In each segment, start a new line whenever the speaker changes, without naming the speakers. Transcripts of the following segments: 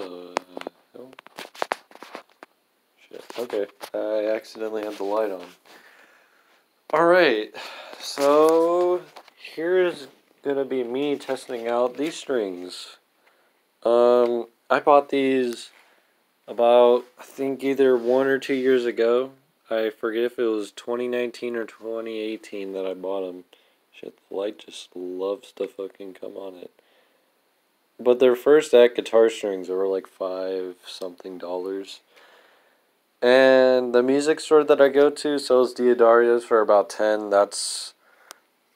Oh. Shit. Okay, I accidentally had the light on. Alright, so here's gonna be me testing out these strings. I bought these about, I think, either 1 or 2 years ago. I forget if it was 2019 or 2018 that I bought them. Shit, the light just loves to fucking come on it. But their first act guitar strings were like $5-something. And the music store that I go to sells Diodarios for about 10. That's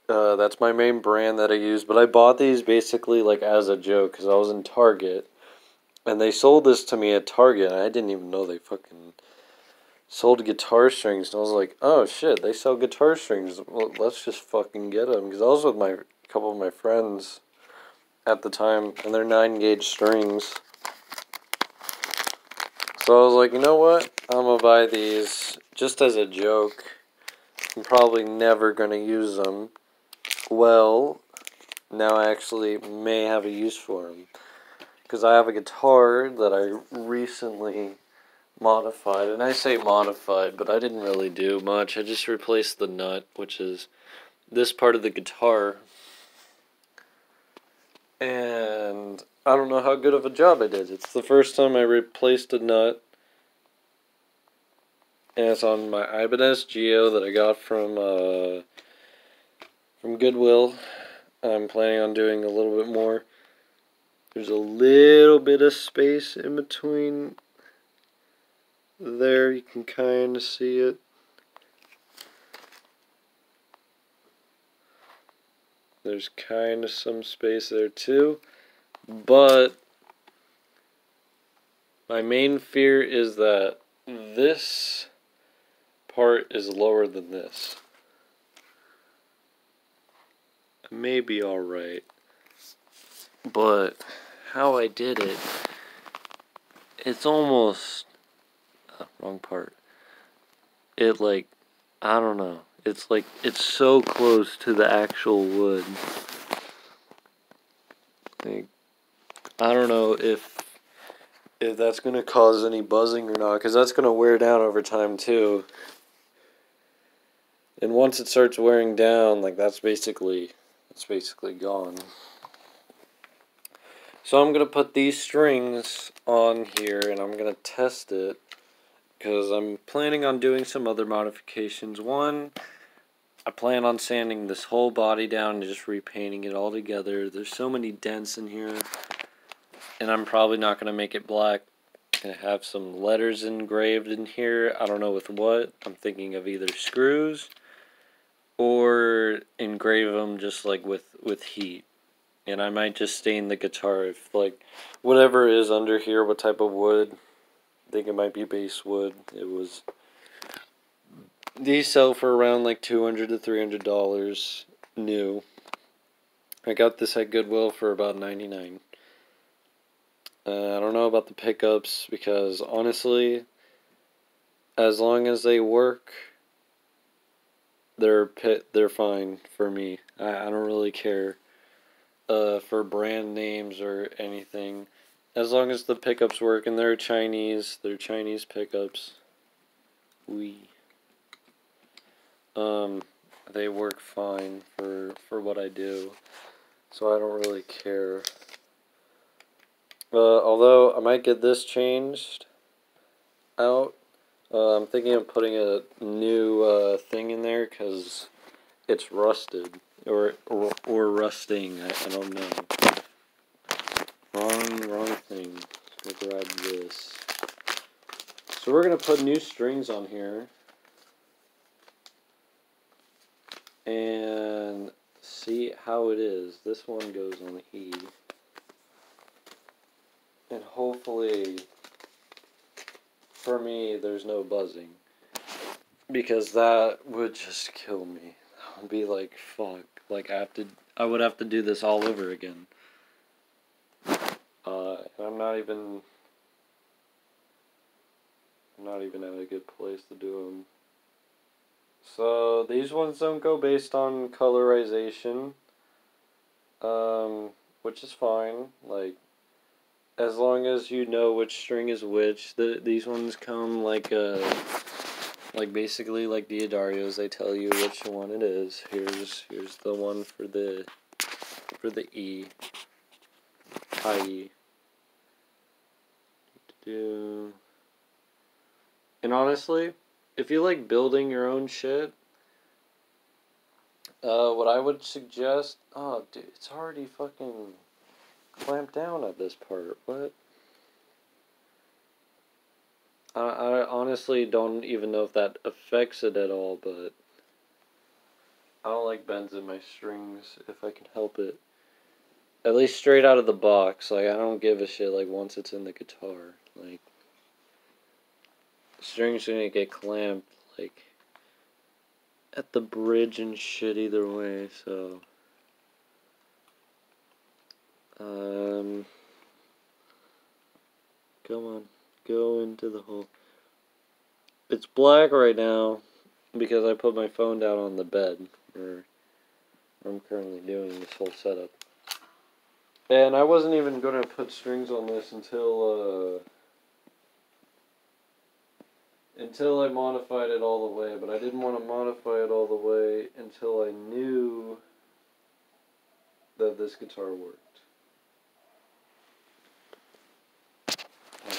my main brand that I use. But I bought these basically like as a joke because I was in Target. And they sold this to me at Target, and I didn't even know they fucking sold guitar strings. And I was like, oh shit, they sell guitar strings. Well, let's just fucking get them. Because I was with a couple of my friends at the time, and they're 9-gauge strings. So I was like, you know what? I'm gonna buy these just as a joke. I'm probably never gonna use them. Well, now I actually may have a use for them. Because I have a guitar that I recently modified. And I say modified, but I didn't really do much. I just replaced the nut, which is this part of the guitar. And I don't know how good of a job I did. It's the first time I replaced a nut. And it's on my Ibanez Geo that I got from Goodwill. I'm planning on doing a little bit more. There's a little bit of space in between there. You can kind of see it. There's kind of some space there too. But my main fear is that this part is lower than this. I may be alright. But how I did it, it's almost wrong part. It like, I don't know. It's like, it's so close to the actual wood. Like, I don't know if that's gonna cause any buzzing or not, because that's gonna wear down over time too. And once it starts wearing down, like that's basically gone. So I'm going to put these strings on here and I'm going to test it because I'm planning on doing some other modifications. One, I plan on sanding this whole body down and just repainting it all together. There's so many dents in here and I'm probably not going to make it black. I'm going to have some letters engraved in here. I don't know with what. I'm thinking of either screws or engrave them just like with heat. And I might just stain the guitar if, like, whatever is under here, what type of wood. I think it might be basswood. These sell for around like $200 to $300 new. I got this at Goodwill for about $99. I don't know about the pickups because, honestly, as long as they work, they're fine for me. I don't really care. For brand names or anything, as long as the pickups work, and they're Chinese pickups. They work fine for what I do, so I don't really care. Although I might get this changed out. I'm thinking of putting a new thing in there because it's rusted. Or rusting, I don't know. Wrong thing. Let's grab this. So we're going to put new strings on here. And see how it is. This one goes on E. And hopefully, for me, there's no buzzing. Because that would just kill me. I'd be like, fuck. Like, I would have to do this all over again. I'm not even at a good place to do them. So, these ones don't go based on colorization. Which is fine. Like, as long as you know which string is which. These ones come like basically like Diodarios. They tell you which one it is. Here's the one for the E, high E. And honestly, if you like building your own shit, what I would suggest, oh dude, it's already fucking clamped down at this part. What? I honestly don't even know if that affects it at all, but I don't like bends in my strings if I can help it. At least straight out of the box. Like, I don't give a shit, like, once it's in the guitar. Like, the strings are gonna get clamped, like, at the bridge and shit either way, so. Come on. Go into the hole. It's black right now because I put my phone down on the bed where I'm currently doing this whole setup. And I wasn't even going to put strings on this until I modified it all the way, but I didn't want to modify it all the way until I knew that this guitar worked.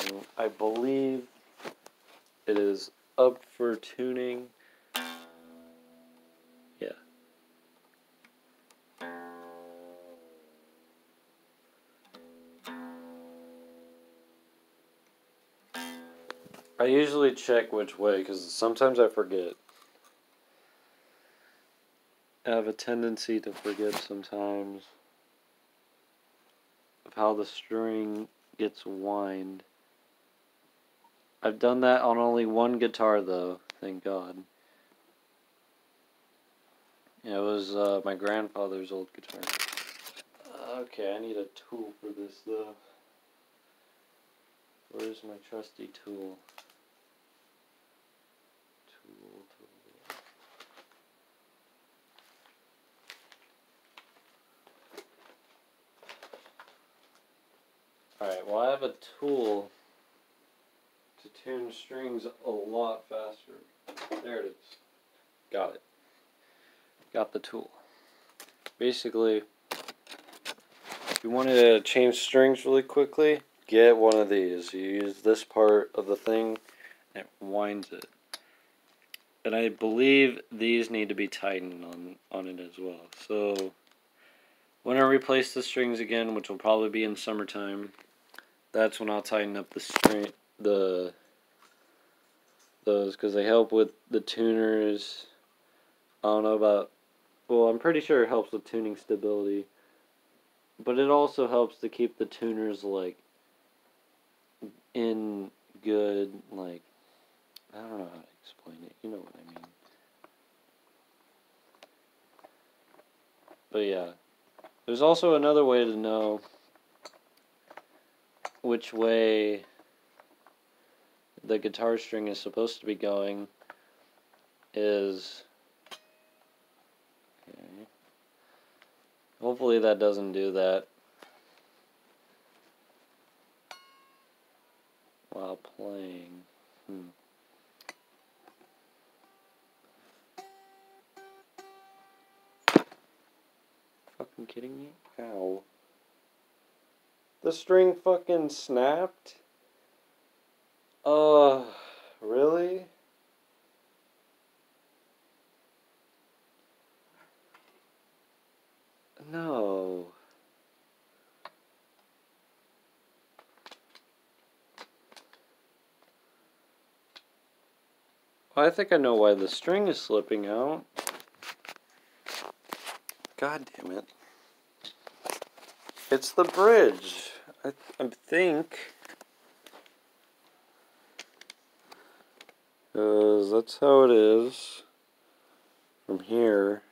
And I believe it is up for tuning. Yeah. I usually check which way because sometimes I forget. I have a tendency to forget sometimes of how the string gets whined. I've done that on only one guitar though, thank God. Yeah, it was my grandfather's old guitar. Okay, I need a tool for this though. Where's my trusty tool? Tool. Alright, well I have a tool to tune strings a lot faster. There it is. Got it. Got the tool. Basically, if you wanted to change strings really quickly, get one of these. You use this part of the thing, and it winds it. And I believe these need to be tightened on it as well. So, when I replace the strings again, which will probably be in summertime, that's when I'll tighten up those, because they help with the tuners. I don't know about, well, I'm pretty sure it helps with tuning stability, but it also helps to keep the tuners, like, in good, like, I don't know how to explain it, you know what I mean. But yeah, there's also another way to know which way the guitar string is supposed to be going is, okay, hopefully that doesn't do that while playing. Fucking kidding me? Ow. The string fucking snapped? Really? No. I think I know why the string is slipping out. God damn it. It's the bridge. I think. Because that's how it is from here.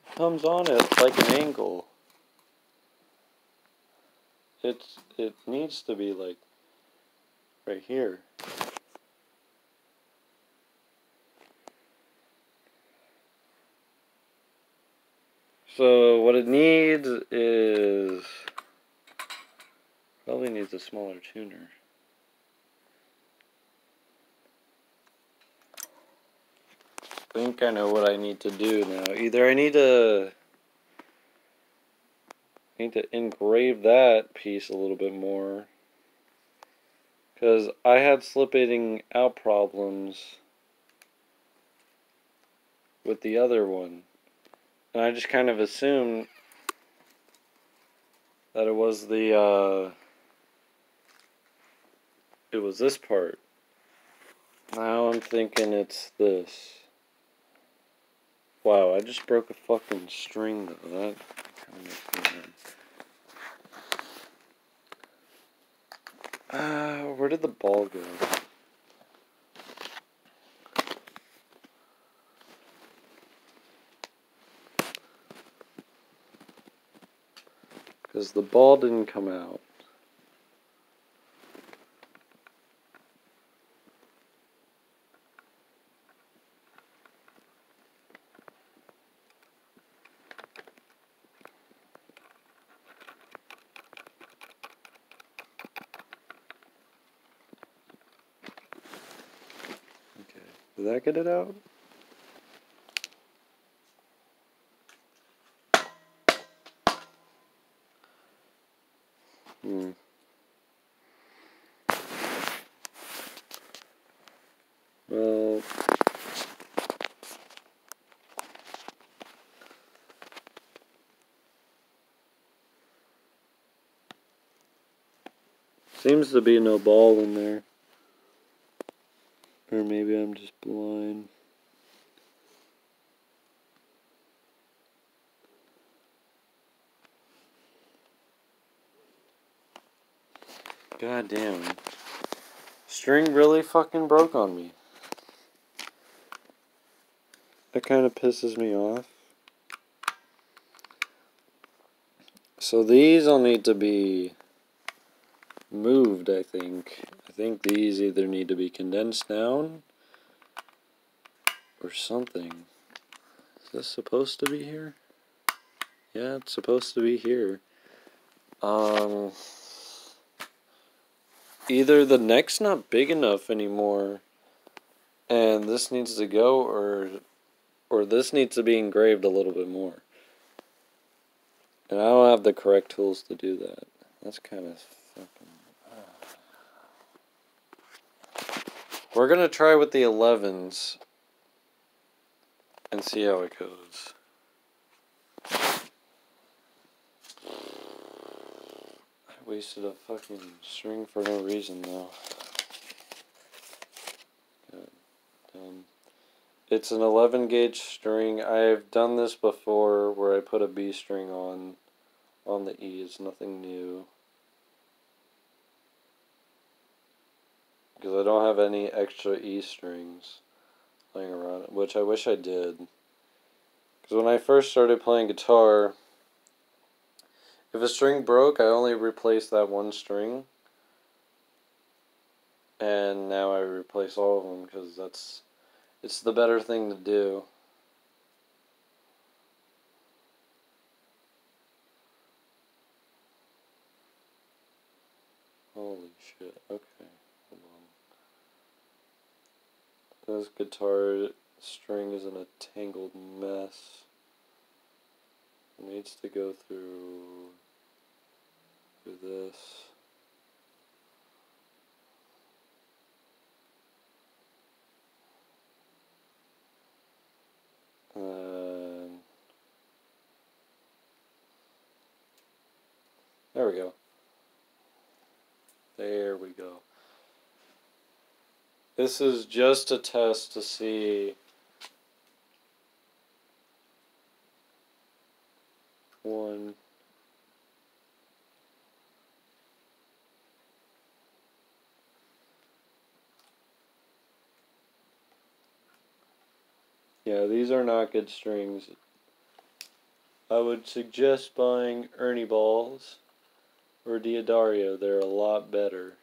It comes on at like an angle. It needs to be like right here. So what it needs is, probably needs a smaller tuner. I think I know what I need to do now. Either I need to engrave that piece a little bit more, because I had slipping out problems with the other one, and I just kind of assumed that it was it was this part. Now I'm thinking it's this. Wow, I just broke a fucking string though. That kind of makes me mad. Where did the ball go? Because the ball didn't come out. Okay, did that get it out? Well, seems to be no ball in there. Or maybe I'm just blind. God damn. String really fucking broke on me. That kind of pisses me off. So these all need to be moved, I think. I think these either need to be condensed down or something. Is this supposed to be here? Yeah, it's supposed to be here. Either the neck's not big enough anymore and this needs to go, or this needs to be engraved a little bit more. And I don't have the correct tools to do that. That's kind of fucking... We're going to try with the 11s and see how it goes. I wasted a fucking string for no reason, though. God damn. It's an 11 gauge string. I've done this before where I put a B string on the E. It's nothing new. Because I don't have any extra E strings laying around, which I wish I did. Because when I first started playing guitar, if a string broke, I only replaced that one string. And now I replace all of them because it's the better thing to do. Holy shit, okay, hold on. This guitar string is in a tangled mess. It needs to go through this. And there we go. There we go. This is just a test to see one. Yeah, these are not good strings. I would suggest buying Ernie balls or Diodario. They're a lot better.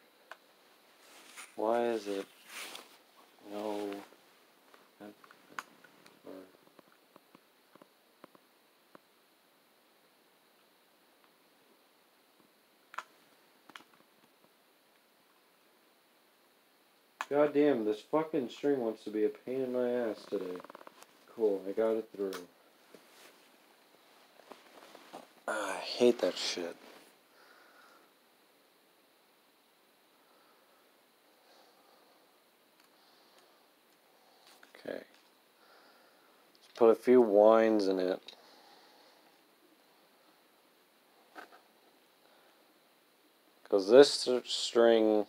Why is it? No. God damn, this fucking string wants to be a pain in my ass today. Cool, I got it through. I hate that shit. Okay. Let's put a few winds in it. Because this string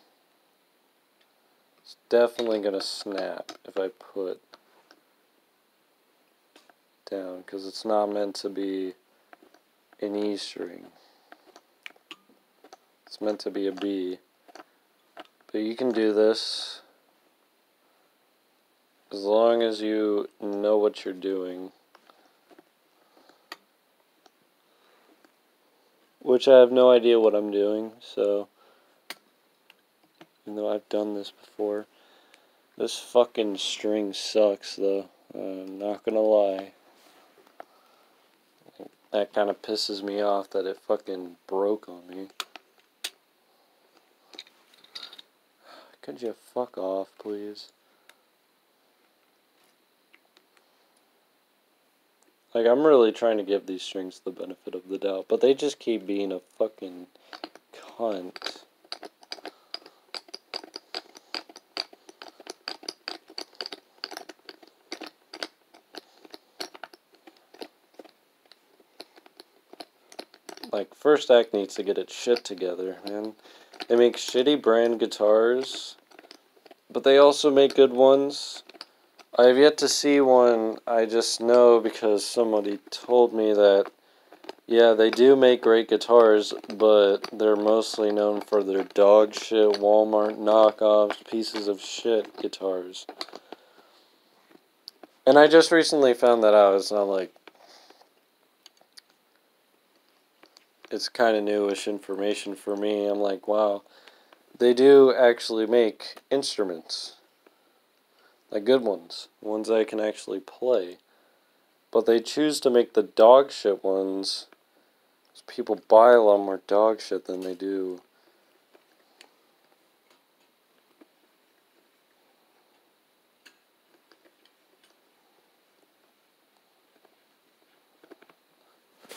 is definitely going to snap if I put down. Because it's not meant to be an E string. It's meant to be a B. But you can do this as long as you know what you're doing. Which I have no idea what I'm doing, so even though I've done this before. This fucking string sucks though. I'm not gonna lie. That kind of pisses me off that it fucking broke on me. Could you fuck off, please? Like, I'm really trying to give these strings the benefit of the doubt, but they just keep being a fucking cunt. Like, First Act needs to get its shit together, man. They make shitty brand guitars, but they also make good ones. I have yet to see one. I just know because somebody told me that, yeah, they do make great guitars, but they're mostly known for their dog shit, Walmart knockoffs, pieces of shit guitars. And I just recently found that out. It's not like, it's kind of newish information for me. I'm like, wow, they do actually make instruments. Like good ones I can actually play. But they choose to make the dog shit ones. People buy a lot more dog shit than they do.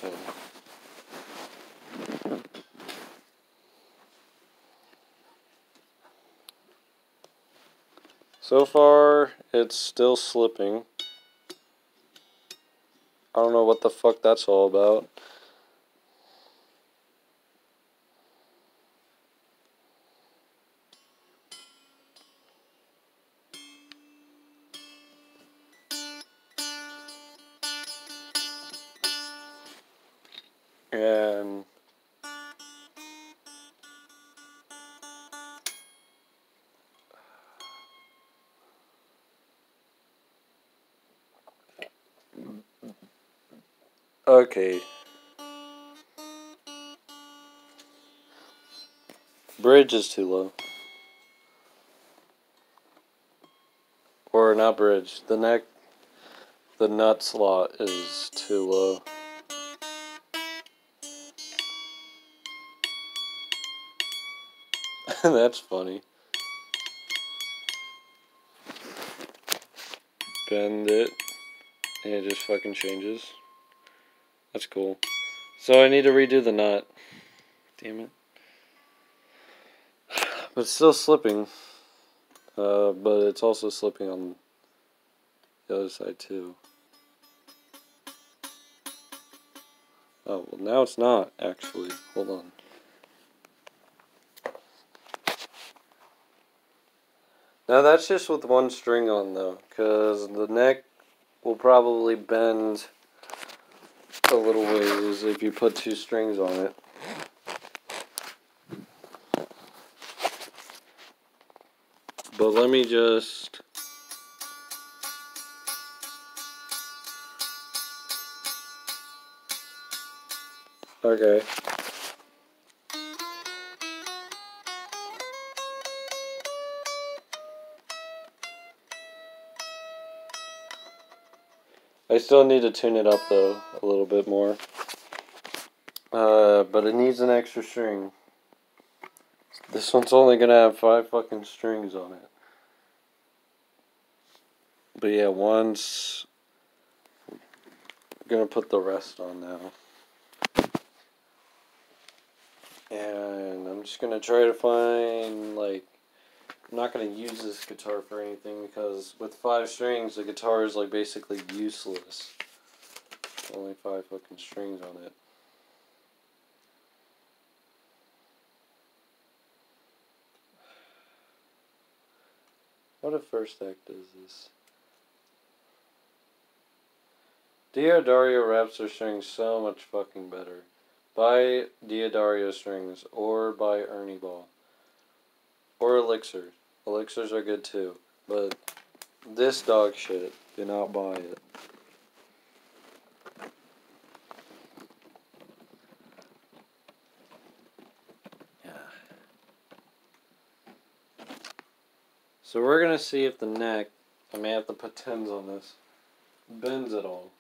Okay. So far, it's still slipping. I don't know what the fuck that's all about. And okay. Bridge is too low. Or not bridge. The neck, the nut slot is too low. That's funny. Bend it, and it just fucking changes. That's cool. So I need to redo the nut. Damn it. But it's still slipping. But it's also slipping on the other side too. Oh, well now it's not, actually. Hold on. Now that's just with one string on though, because the neck will probably bend a little ways if you put two strings on it. But let me just... Okay. I still need to tune it up though, a little bit more. But it needs an extra string. This one's only gonna have 5 fucking strings on it. But yeah, once I'm gonna put the rest on now. And I'm just gonna try to find, like, I'm not gonna use this guitar for anything because with 5 strings the guitar is like basically useless. Only 5 fucking strings on it. What if First Act does this? Diodario wraps their strings so much fucking better. Buy Diodario strings or buy Ernie Ball. Or Elixir. Elixirs are good too. But this dog shit, do not buy it. Yeah. So we're gonna see if the neck, I may have to put 10s on this, bends at all.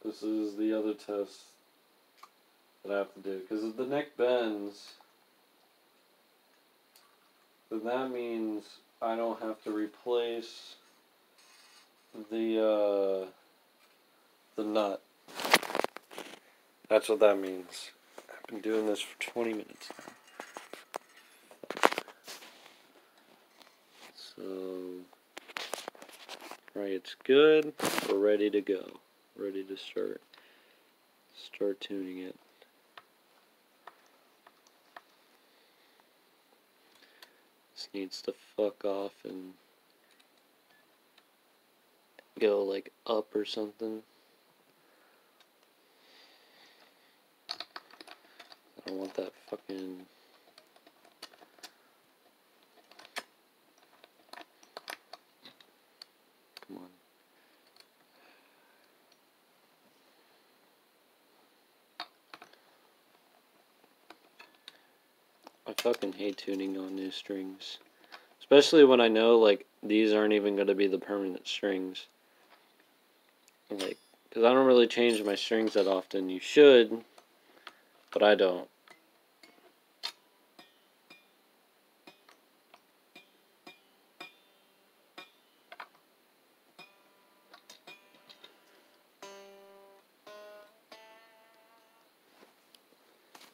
This is the other test that I have to do. Because if the neck bends, then that means I don't have to replace the nut. That's what that means. I've been doing this for 20 minutes now. So, right, it's good. We're ready to go. Ready to start tuning it. This needs to fuck off and go like up or something. I don't want that fucking... Come on. I fucking hate tuning on new strings. Especially when I know, like, these aren't even going to be the permanent strings. Like, because I don't really change my strings that often. You should, but I don't.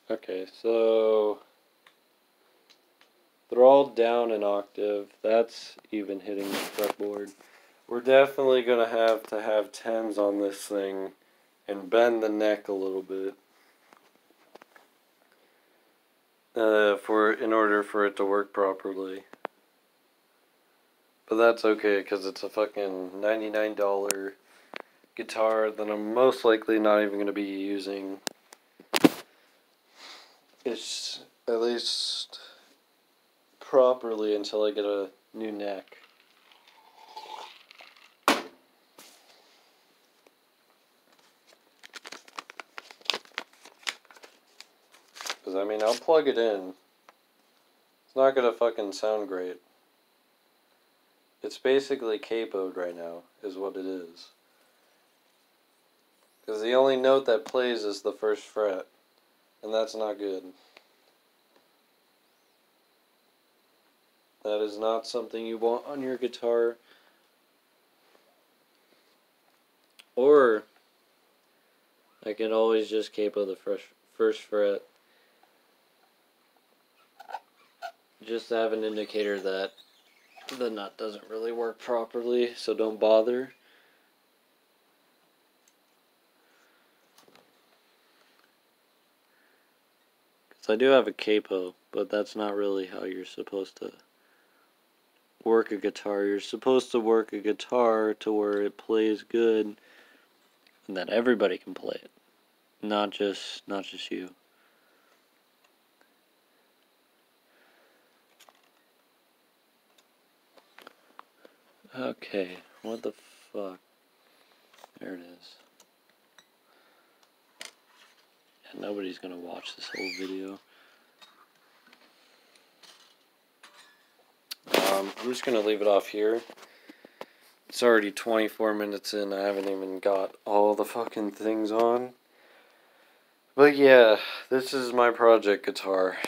Okay, so they're all down an octave. That's even hitting the fretboard. We're definitely going to have 10s on this thing and bend the neck a little bit in order for it to work properly. But that's okay because it's a fucking $99 guitar that I'm most likely not even going to be using. It's at least properly until I get a new neck. Because, I mean, I'll plug it in. It's not going to fucking sound great. It's basically capoed right now, is what it is. Because the only note that plays is the first fret. And that's not good. That is not something you want on your guitar. Or I can always just capo the first fret. Just to have an indicator that the nut doesn't really work properly, so don't bother. Because I do have a capo, but that's not really how you're supposed to work a guitar. You're supposed to work a guitar to where it plays good and that everybody can play it, not just you. Okay, what the fuck? There it is. Yeah, nobody's gonna watch this whole video. I'm just gonna leave it off here. It's already 24 minutes in. I haven't even got all the fucking things on. But yeah, this is my project guitar.